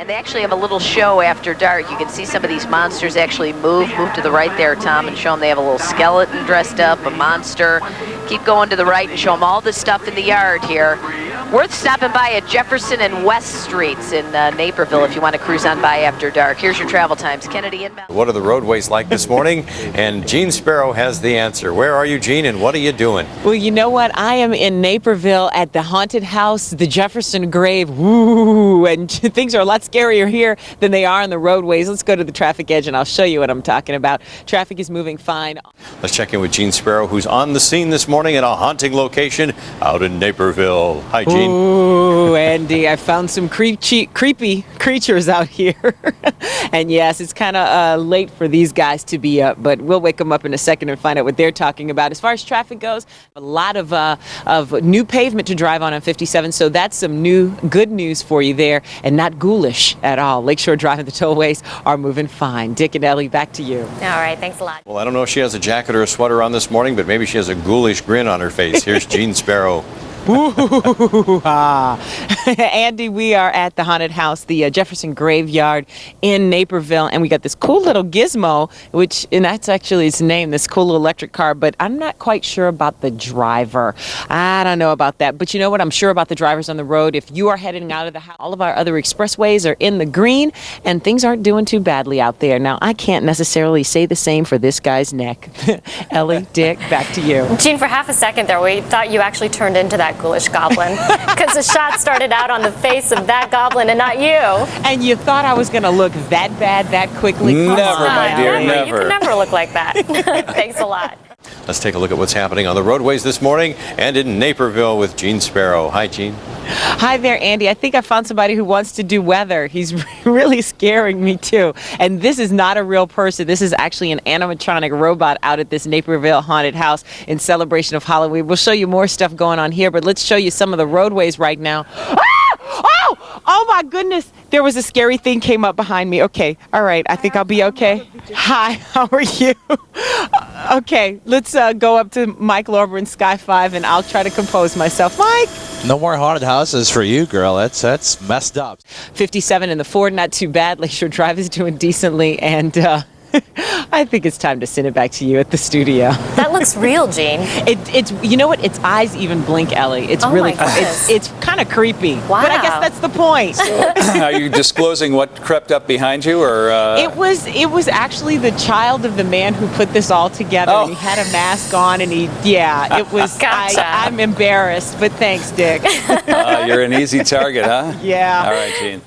And they actually have a little show after dark. You can see some of these monsters actually move. Move to the right there, Tom, and show them they have a little skeleton dressed up, a monster. Keep going to the right and show them all the stuff in the yard here. Worth stopping by at Jefferson and West Streets in Naperville if you want to cruise on by after dark. Here's your travel times. Kennedy inbound. What are the roadways like this morning? And Gene Sparrow has the answer. Where are you, Gene, and what are you doing? Well, you know what? I am in Naperville at the haunted house, the Jefferson Grave. Woo! And things are a lot scarier here than they are on the roadways. Let's go to the traffic edge and I'll show you what I'm talking about. Traffic is moving fine. Let's check in with Gene Sparrow, who's on the scene this morning at a haunting location out in Naperville. Hi, Gene. Ooh, Andy, I found some creepy creatures out here. And yes, it's kind of late for these guys to be up, but we'll wake them up in a second and find out what they're talking about. As far as traffic goes, a lot of new pavement to drive on 57, so that's some good news for you there, and not ghoulish at all. Lakeshore Drive and the tollways are moving fine. Dick and Ellie, back to you. All right, thanks a lot. Well, I don't know if she has a jacket or a sweater on this morning, but maybe she has a ghoulish grin on her face. Here's Gene Sparrow. Ooh, Andy, we are at the haunted house, the Jefferson Graveyard in Naperville, and we got this cool little gizmo, and that's actually its name, this cool little electric car, but I'm not quite sure about the driver. I don't know about that, but you know what? I'm sure about the drivers on the road. If you are heading out of the house, all of our other expressways are in the green, and things aren't doing too badly out there. Now, I can't necessarily say the same for this guy's neck. Ellie, Dick, back to you. Gene, for half a second there, we thought you actually turned into that ghoulish goblin because the shot started out on the face of that goblin and not you. And you thought I was going to look that bad that quickly? Never, my dear, never. You can never look like that. Thanks a lot. Let's take a look at what's happening on the roadways this morning and in Naperville with Gene Sparrow. Hi, Gene. Hi there, Andy. I think I found somebody who wants to do weather. He's really scaring me, too. And this is not a real person. This is actually an animatronic robot out at this Naperville haunted house in celebration of Halloween. We'll show you more stuff going on here, but let's show you some of the roadways right now. Ah! Oh my goodness. There was a scary thing came up behind me. Okay. All right. I think I'll be okay. Hi. How are you? Okay. Let's go up to Mike Lorber in Sky 5 and I'll try to compose myself. Mike. No more haunted houses for you, girl. That's messed up. 57 in the Ford. Not too bad. Lakeshore Drive is doing decently. And I think it's time to send it back to you at the studio. That looks real, Gene. It's you know what? Its eyes even blink, Ellie. It's really it's kind of creepy. Wow. But I guess that's the point. Are you disclosing what crept up behind you, or? It was actually the child of the man who put this all together. Oh. And he had a mask on, and it was. Gotcha. I'm embarrassed, but thanks, Dick. You're an easy target, huh? Yeah. All right, Gene.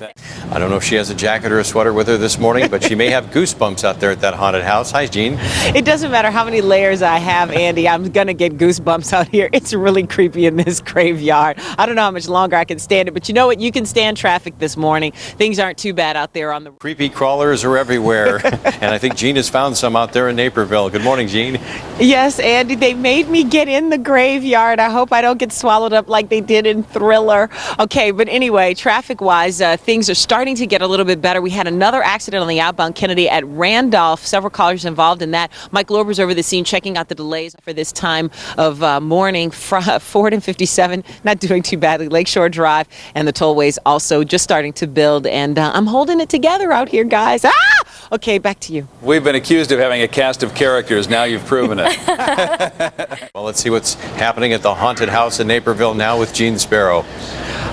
I don't know if she has a jacket or a sweater with her this morning, but she may have goosebumps out there at that haunted house. Hi, Gene. It doesn't matter how many layers I have, Andy. I'm going to get goosebumps out here. It's really creepy in this graveyard. I don't know how much longer I can stand it, but you know what? You can stand traffic this morning. Things aren't too bad out there on the... Creepy crawlers are everywhere. And I think Gene has found some out there in Naperville. Good morning, Gene. Yes, Andy, they made me get in the graveyard. I hope I don't get swallowed up like they did in Thriller. Okay, but anyway, traffic-wise, things are starting to get a little bit better. We had another accident on the outbound Kennedy at Randolph. Several callers involved in that. Mike Lorber's over the scene checking out the delays for this time of morning. Ford and 57 not doing too badly. Lakeshore Drive and the tollways also just starting to build. And I'm holding it together out here, guys. Ah! Okay, back to you. We've been accused of having a cast of characters. Now you've proven it. Well, let's see what's happening at the haunted house in Naperville now with Gene Sparrow.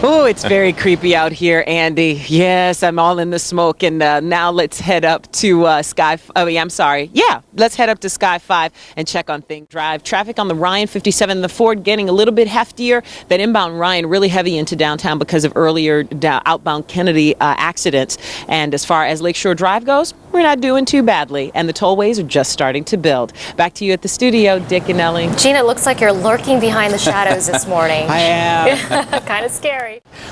Oh, it's very creepy out here, Andy. Yes, I'm all in the smoke. And now let's head up to let's head up to Sky 5 and check on things. Drive traffic on the Ryan 57, the Ford getting a little bit heftier. That inbound Ryan really heavy into downtown because of earlier outbound Kennedy accidents. And as far as Lakeshore Drive goes, we're not doing too badly. And the tollways are just starting to build. Back to you at the studio, Dick and Ellie. Gene, it looks like you're lurking behind the shadows this morning. I am. Kind of scary.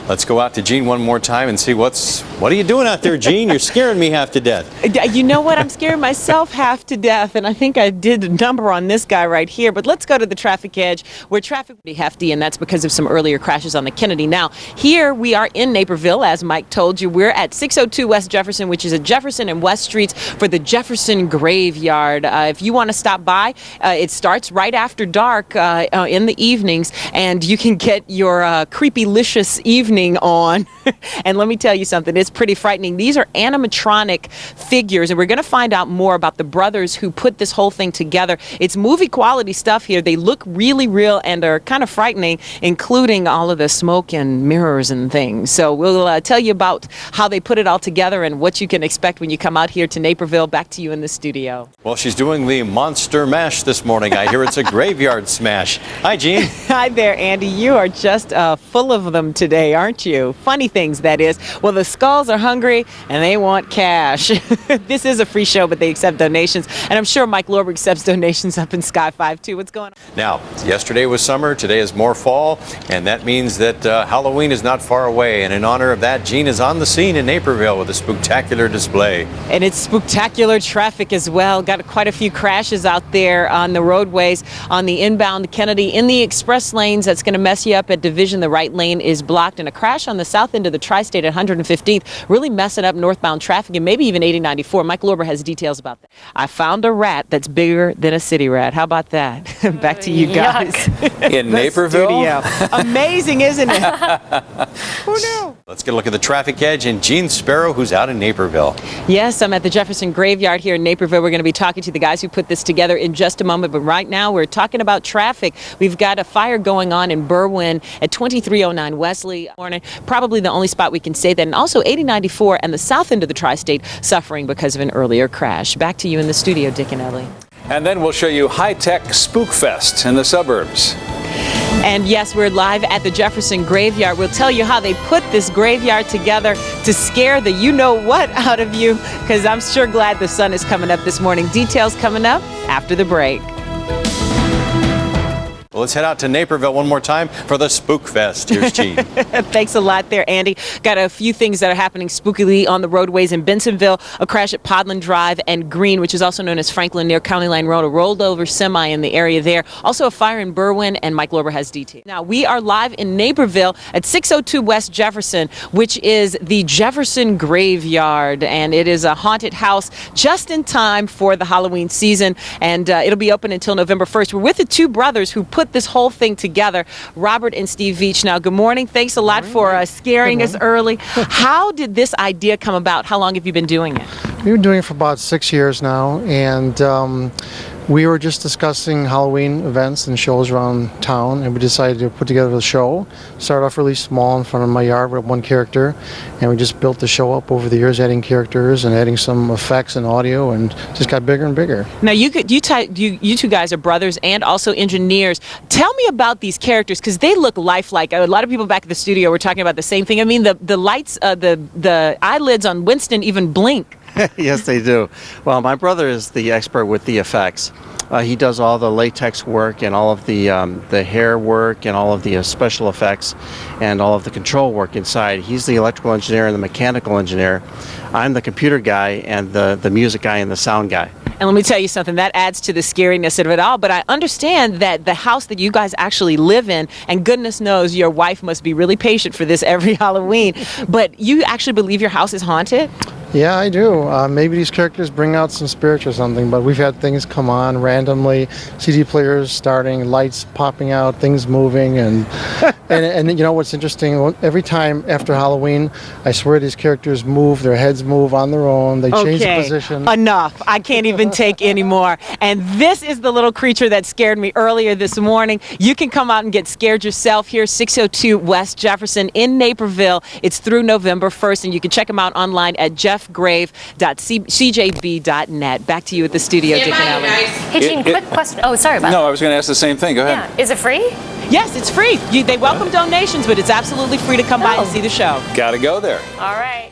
Let's go out to Gene one more time and see what are you doing out there, Gene? You're scaring me half to death. You know what? I'm scaring myself half to death, and I think I did a number on this guy right here. But let's go to the traffic edge where traffic will be hefty, and that's because of some earlier crashes on the Kennedy. Now, here we are in Naperville, as Mike told you. We're at 602 West Jefferson, which is at Jefferson and West Street. streets for the Jefferson Graveyard. If you want to stop by, it starts right after dark in the evenings, and you can get your creepy-licious evening on. And let me tell you something, it's pretty frightening. These are animatronic figures, and we're going to find out more about the brothers who put this whole thing together. It's movie quality stuff here. They look really real and are kind of frightening, including all of the smoke and mirrors and things. So we'll tell you about how they put it all together and what you can expect when you come out here to Naperville. Back to you in the studio. Well, she's doing the Monster Mash this morning. I hear it's a graveyard smash. Hi, Jean. Hi there, Andy. You are just full of them today, aren't you? Funny things, that is. Well, the skulls are hungry and they want cash. This is a free show, but they accept donations. And I'm sure Mike Lorber accepts donations up in Sky 5 too. What's going on? Now, yesterday was summer, today is more fall, and that means that Halloween is not far away. And in honor of that, Jean is on the scene in Naperville with a spectacular display. And it's spectacular traffic as well. Got quite a few crashes out there on the roadways, on the inbound Kennedy, in the express lanes. That's going to mess you up at Division. The right lane is blocked, and a crash on the south end of the Tri-State at 115th, really messing up northbound traffic, and maybe even 8094. Mike Lorber has details about that. I found a rat that's bigger than a city rat. How about that? Back to you guys. In Naperville? Studio. Amazing, isn't it? Who knew? Let's get a look at the traffic edge and Jean Sparrow, who's out in Naperville. Yes, I'm at the Jefferson Graveyard here in Naperville. We're going to be talking to the guys who put this together in just a moment, but right now we're talking about traffic. We've got a fire going on in Berwyn at 2309 Wesley. Probably the only spot we can say that. And also 8094 and the south end of the Tri-State suffering because of an earlier crash. Back to you in the studio, Dick and Ellie. And then we'll show you high-tech Spook Fest in the suburbs. And yes, we're live at the Jefferson Graveyard. We'll tell you how they put this graveyard together to scare the you-know-what out of you, because I'm sure glad the sun is coming up this morning. Details coming up after the break. Well, let's head out to Naperville one more time for the Spook Fest. Here's Jean. Thanks a lot there, Andy. Got a few things that are happening spookily on the roadways in Bensonville. A crash at Podland Drive and Green, which is also known as Franklin near County Line Road. A rolled over semi in the area there. Also a fire in Berwyn, and Mike Lorber has details. Now, we are live in Naperville at 602 West Jefferson, which is the Jefferson Graveyard. And it is a haunted house just in time for the Halloween season. And it'll be open until November 1st. We're with the two brothers who put this whole thing together, Robert and Steve Veach. Now, good morning. Thanks a lot for scaring us early. How did this idea come about? How long have you been doing it? We've been doing it for about 6 years now, and we were just discussing Halloween events and shows around town, and we decided to put together the show. Started off really small in front of my yard with one character, and we just built the show up over the years, adding characters and adding some effects and audio, and just got bigger and bigger. Now, you two guys are brothers and also engineers. Tell me about these characters, because they look lifelike. A lot of people back at the studio were talking about the same thing. I mean, the lights, the eyelids on Winston even blink. Yes, they do. Well, my brother is the expert with the effects. He does all the latex work and all of the hair work and all of the special effects and all of the control work inside. He's the electrical engineer and the mechanical engineer. I'm the computer guy and the music guy and the sound guy. And let me tell you something, that adds to the scariness of it all. But I understand that the house that you guys actually live in, and goodness knows your wife must be really patient for this every Halloween, but you actually believe your house is haunted? Yeah, I do. Maybe these characters bring out some spirits or something, but we've had things come on randomly, CD players starting, lights popping out, things moving, and and you know what's interesting? Every time after Halloween, I swear these characters move, their heads move on their own, they change the position. Enough. I can't even take any more. And this is the little creature that scared me earlier this morning. You can come out and get scared yourself here, 602 West Jefferson in Naperville. It's through November 1st, and you can check them out online at jeffgrave.cjb.net. Back to you at the studio, Dick and Ellie. Hey, Jean, quick question. Oh, sorry about that. No, I was going to ask the same thing. Go ahead. Yeah. Is it free? Yes, it's free. They welcome donations, but it's absolutely free to come by and see the show. Got to go there. All right.